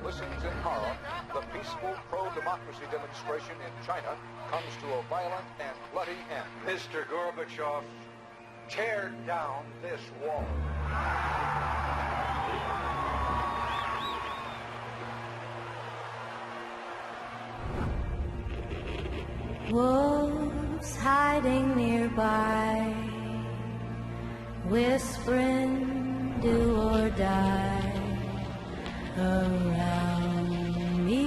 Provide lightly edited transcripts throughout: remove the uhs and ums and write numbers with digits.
listens in horror, the peaceful pro-democracy demonstration in China comes to a violent and bloody end. Mr. Gorbachev, tear down this wall. Wolves hiding nearby, whispering do or die around me.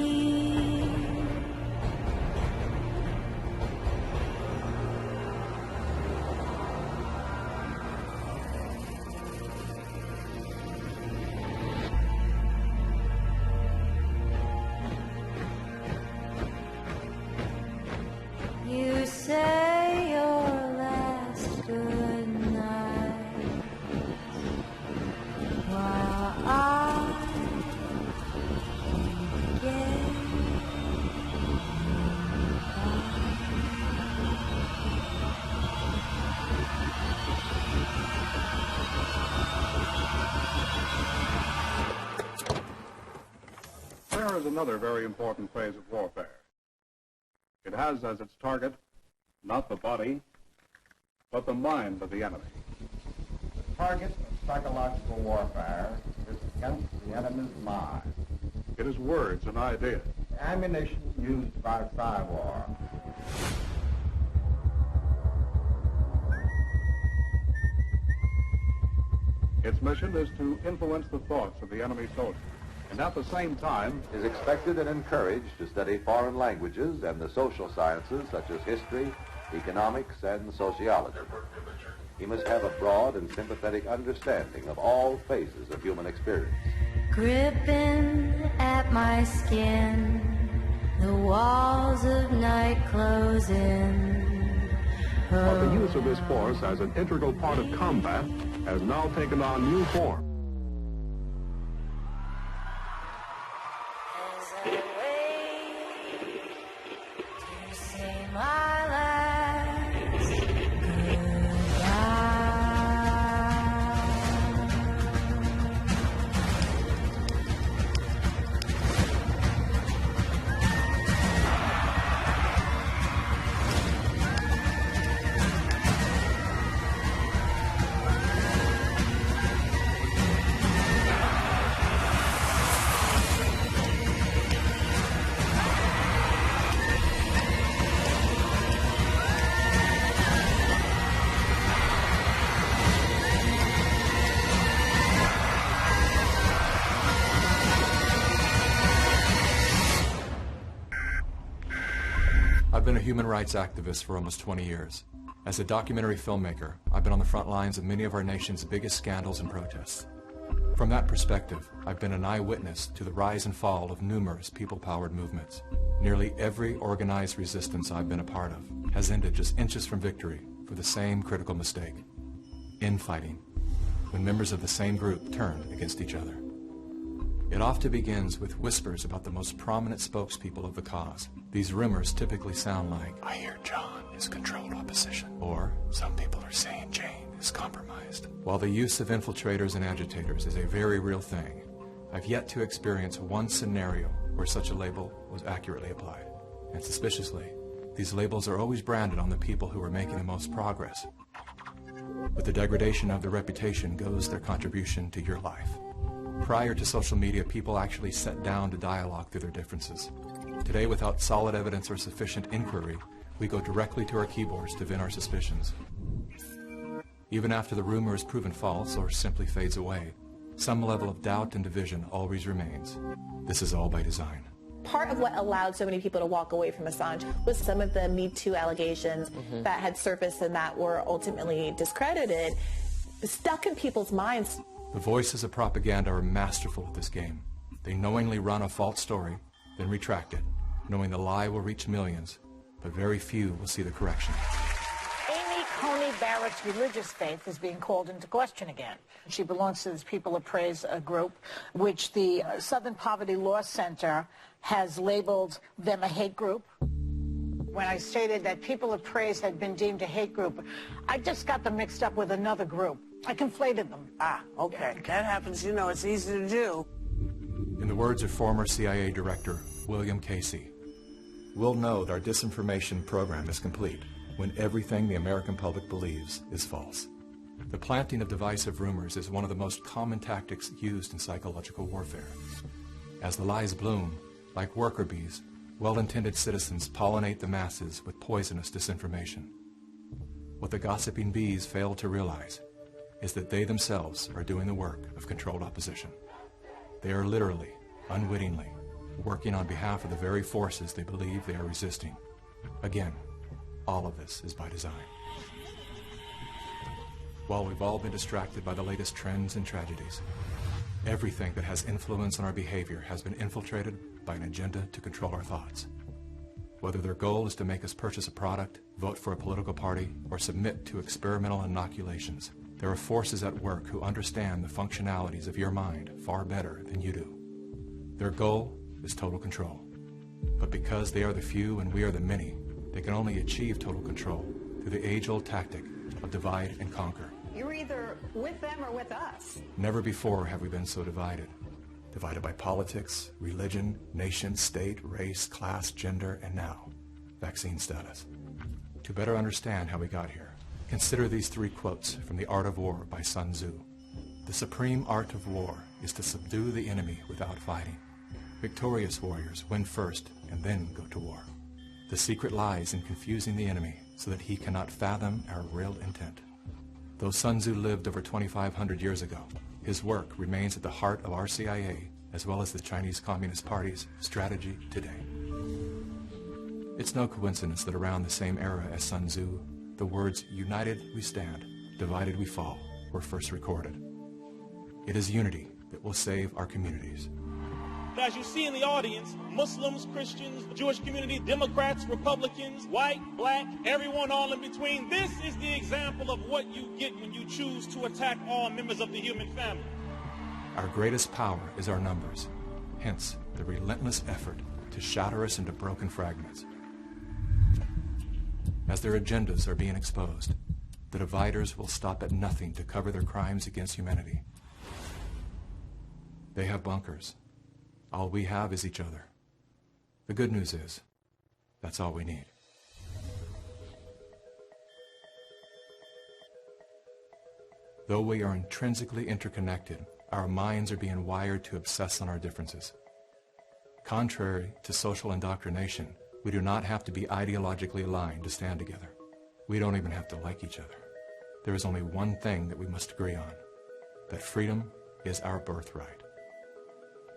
You say your last good night while I get Prayer is another very important phase of warfare. It has as its target not the body, but the mind of the enemy. The target of psychological warfare is against the enemy's mind. It is words and ideas. Ammunition used by Psywar. Its mission is to influence the thoughts of the enemy soldier, and at the same time is expected and encouraged to study foreign languages and the social sciences such as history, economics, and sociology. He must have a broad and sympathetic understanding of all phases of human experience. gripping at my skin, the walls of night close in. but the use of this force as an integral part of combat has now taken on new form. As I wait to say my last goodbye. I've been a human rights activist for almost 20 years. As a documentary filmmaker, I've been on the front lines of many of our nation's biggest scandals and protests. From that perspective, I've been an eyewitness to the rise and fall of numerous people-powered movements. Nearly every organized resistance I've been a part of has ended just inches from victory for the same critical mistake: infighting, when members of the same group turn against each other. It often begins with whispers about the most prominent spokespeople of the cause. These rumors typically sound like, "I hear John is controlled opposition," or "Some people are saying Jane is compromised." While the use of infiltrators and agitators is a very real thing, I've yet to experience one scenario where such a label was accurately applied. And suspiciously, these labels are always branded on the people who are making the most progress. With the degradation of their reputation goes their contribution to your life. Prior to social media, people actually sat down to dialogue through their differences. Today, without solid evidence or sufficient inquiry, we go directly to our keyboards to vent our suspicions. Even after the rumor is proven false or simply fades away, some level of doubt and division always remains. This is all by design. Part of what allowed so many people to walk away from Assange was some of the Me Too allegations that had surfaced and that were ultimately discredited, stuck in people's minds. The voices of propaganda are masterful at this game. They knowingly run a false story, then retract it, knowing the lie will reach millions, but very few will see the correction. Amy Coney Barrett's religious faith is being called into question again. She belongs to this People of Praise group, which the Southern Poverty Law Center has labeled them a hate group. When I stated that People of Praise had been deemed a hate group, I just got them mixed up with another group. I conflated them. Ah, okay. That happens, you know, it's easy to do. In the words of former CIA Director William Casey, we'll know that our disinformation program is complete when everything the American public believes is false. The planting of divisive rumors is one of the most common tactics used in psychological warfare. As the lies bloom, like worker bees, well-intended citizens pollinate the masses with poisonous disinformation. What the gossiping bees fail to realize is that they themselves are doing the work of controlled opposition. They are literally, unwittingly, working on behalf of the very forces they believe they are resisting. Again, all of this is by design. While we've all been distracted by the latest trends and tragedies, everything that has influence on our behavior has been infiltrated by an agenda to control our thoughts. Whether their goal is to make us purchase a product, vote for a political party, or submit to experimental inoculations, there are forces at work who understand the functionalities of your mind far better than you do. Their goal is total control. But because they are the few and we are the many, they can only achieve total control through the age-old tactic of divide and conquer. You're either with them or with us. Never before have we been so divided. Divided by politics, religion, nation, state, race, class, gender, and now, vaccine status. To better understand how we got here, consider these three quotes from The Art of War by Sun Tzu. The supreme art of war is to subdue the enemy without fighting. Victorious warriors win first and then go to war. The secret lies in confusing the enemy so that he cannot fathom our real intent. Though Sun Tzu lived over 2,500 years ago, his work remains at the heart of our CIA, as well as the Chinese Communist Party's strategy today. It's no coincidence that around the same era as Sun Tzu, the words, "United we stand, divided we fall," were first recorded. It is unity that will save our communities. As you see in the audience, Muslims, Christians, Jewish community, Democrats, Republicans, white, black, everyone all in between. This is the example of what you get when you choose to attack all members of the human family. Our greatest power is our numbers, hence the relentless effort to shatter us into broken fragments. As their agendas are being exposed, the dividers will stop at nothing to cover their crimes against humanity. They have bunkers. All we have is each other. The good news is, that's all we need. Though we are intrinsically interconnected, our minds are being wired to obsess on our differences. Contrary to social indoctrination, we do not have to be ideologically aligned to stand together. We don't even have to like each other. There is only one thing that we must agree on, that freedom is our birthright.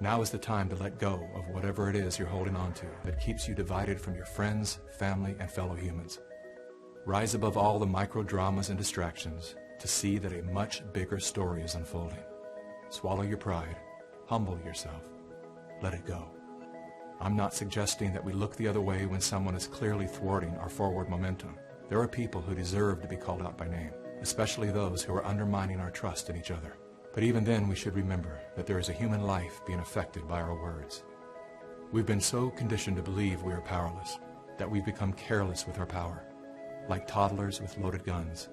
Now is the time to let go of whatever it is you're holding on to that keeps you divided from your friends, family, and fellow humans. Rise above all the micro-dramas and distractions to see that a much bigger story is unfolding. Swallow your pride, humble yourself, let it go. I'm not suggesting that we look the other way when someone is clearly thwarting our forward momentum. There are people who deserve to be called out by name, especially those who are undermining our trust in each other. But even then, we should remember that there is a human life being affected by our words. We've been so conditioned to believe we are powerless that we've become careless with our power, like toddlers with loaded guns.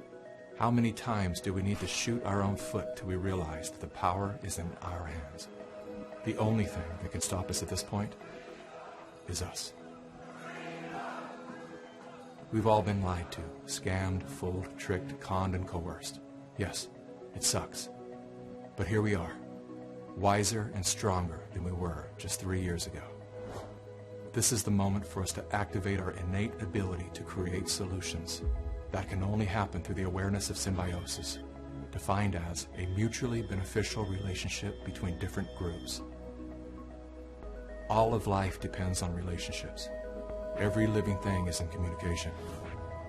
How many times do we need to shoot our own foot till we realize that the power is in our hands? The only thing that can stop us at this point is us. We've all been lied to, scammed, fooled, tricked, conned, and coerced. Yes, it sucks. But here we are, wiser and stronger than we were just 3 years ago. This is the moment for us to activate our innate ability to create solutions. That can only happen through the awareness of symbiosis, defined as a mutually beneficial relationship between different groups. All of life depends on relationships. Every living thing is in communication,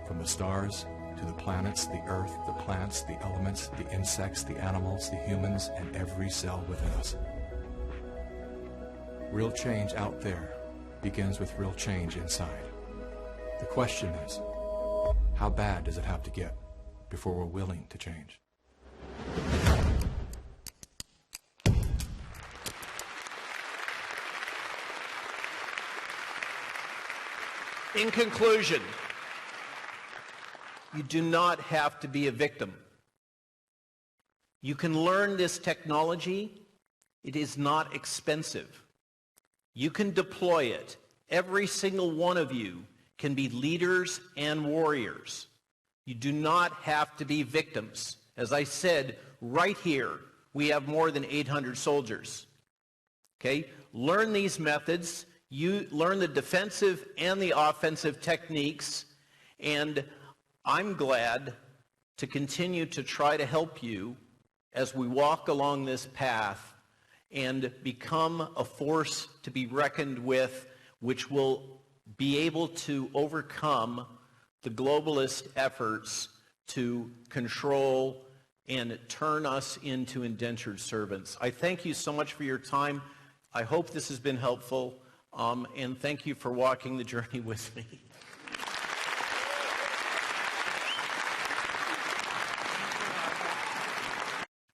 from the stars to the planets, the earth, the plants, the elements, the insects, the animals, the humans, and every cell within us. Real change out there begins with real change inside. The question is, how bad does it have to get before we're willing to change? In conclusion, you do not have to be a victim. You can learn this technology It is not expensive. You can deploy it. Every single one of you can be leaders and warriors. You do not have to be victims. As I said, right here, we have more than 800 soldiers. Okay? Learn these methods. You learn the defensive and the offensive techniques. And I'm glad to continue to try to help you as we walk along this path and become a force to be reckoned with, which will be able to overcome the globalist efforts to control and turn us into indentured servants. I thank you so much for your time. I hope this has been helpful, and thank you for walking the journey with me.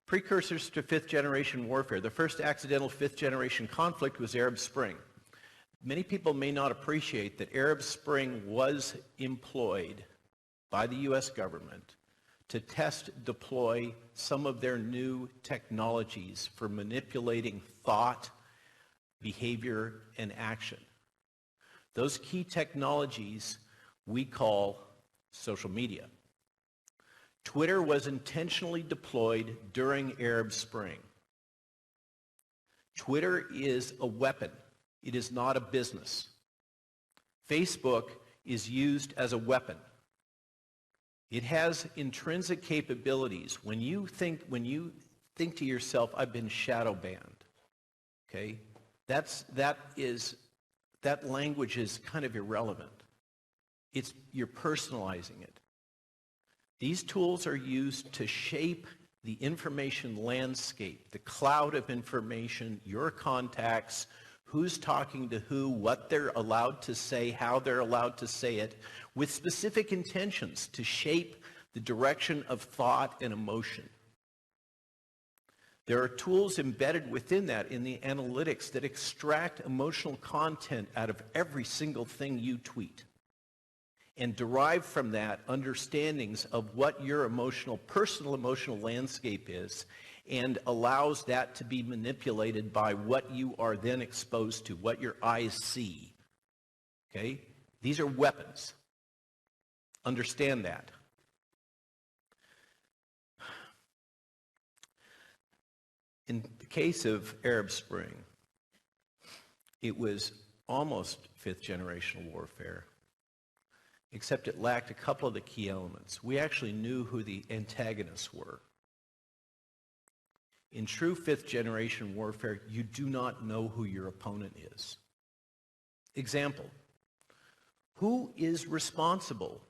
Precursors to fifth-generation warfare. The first accidental fifth-generation conflict was Arab Spring. Many people may not appreciate that Arab Spring was employed by the U.S. government to test, deploy some of their new technologies for manipulating thought, behavior, and action. Those key technologies we call social media. Twitter was intentionally deployed during Arab Spring. Twitter is a weapon. It is not a business. Facebook is used as a weapon. It has intrinsic capabilities. When you think to yourself, I've been shadow banned, okay? That language is kind of irrelevant. You're personalizing it. These tools are used to shape the information landscape, the cloud of information, your contacts, who's talking to who, what they're allowed to say, how they're allowed to say it, with specific intentions to shape the direction of thought and emotion. There are tools embedded within that in the analytics that extract emotional content out of every single thing you tweet and derive from that understandings of what your personal emotional landscape is, and allows that to be manipulated by what you are then exposed to, what your eyes see. Okay? These are weapons. Understand that. In the case of Arab Spring, it was almost fifth-generational warfare, except it lacked a couple of the key elements. We actually knew who the antagonists were. In true fifth-generation warfare, you do not know who your opponent is. Example, who is responsible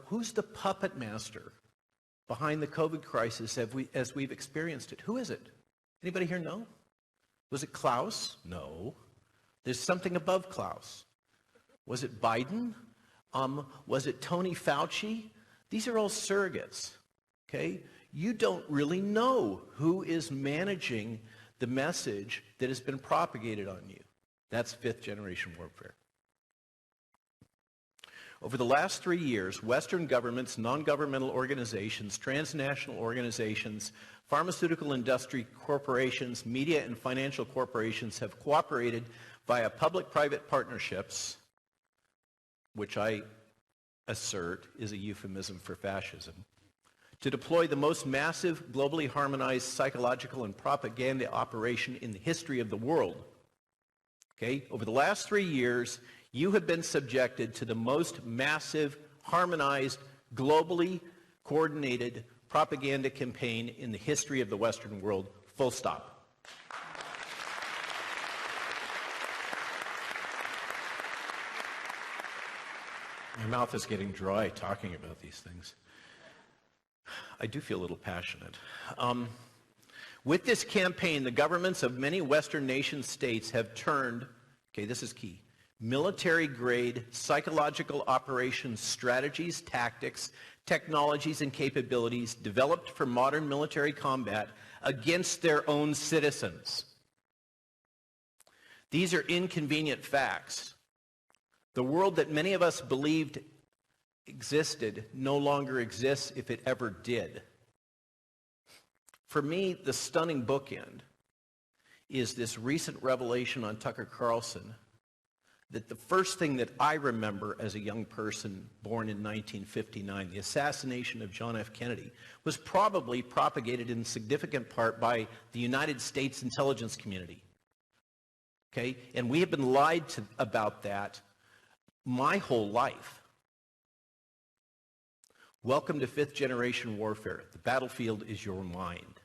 who's the puppet master behind the COVID crisis as we've experienced it? Who is it? Anybody here know? Was it Klaus? No. There's something above Klaus. Was it Biden? Was it Tony Fauci? These are all surrogates, okay? You don't really know who is managing the message that has been propagated on you. That's fifth-generation warfare. Over the last 3 years, Western governments, non-governmental organizations, transnational organizations, pharmaceutical industry corporations, media and financial corporations have cooperated via public-private partnerships, which I assert is a euphemism for fascism, to deploy the most massive, globally harmonized psychological and propaganda operation in the history of the world. Okay? Over the last 3 years, you have been subjected to the most massive, harmonized, globally coordinated propaganda campaign in the history of the Western world, full stop. My mouth is getting dry talking about these things. I do feel a little passionate. With this campaign, the governments of many Western nation states have turned, okay, this is key, military-grade psychological operations strategies, tactics, technologies, and capabilities developed for modern military combat against their own citizens. These are inconvenient facts. The world that many of us believed existed no longer exists if it ever did. For me, the stunning bookend is this recent revelation on Tucker Carlson that the first thing that I remember as a young person born in 1959, the assassination of John F. Kennedy, was probably propagated in significant part by the United States intelligence community. Okay? And we have been lied to about that my whole life. Welcome to fifth generation warfare. The battlefield is your mind.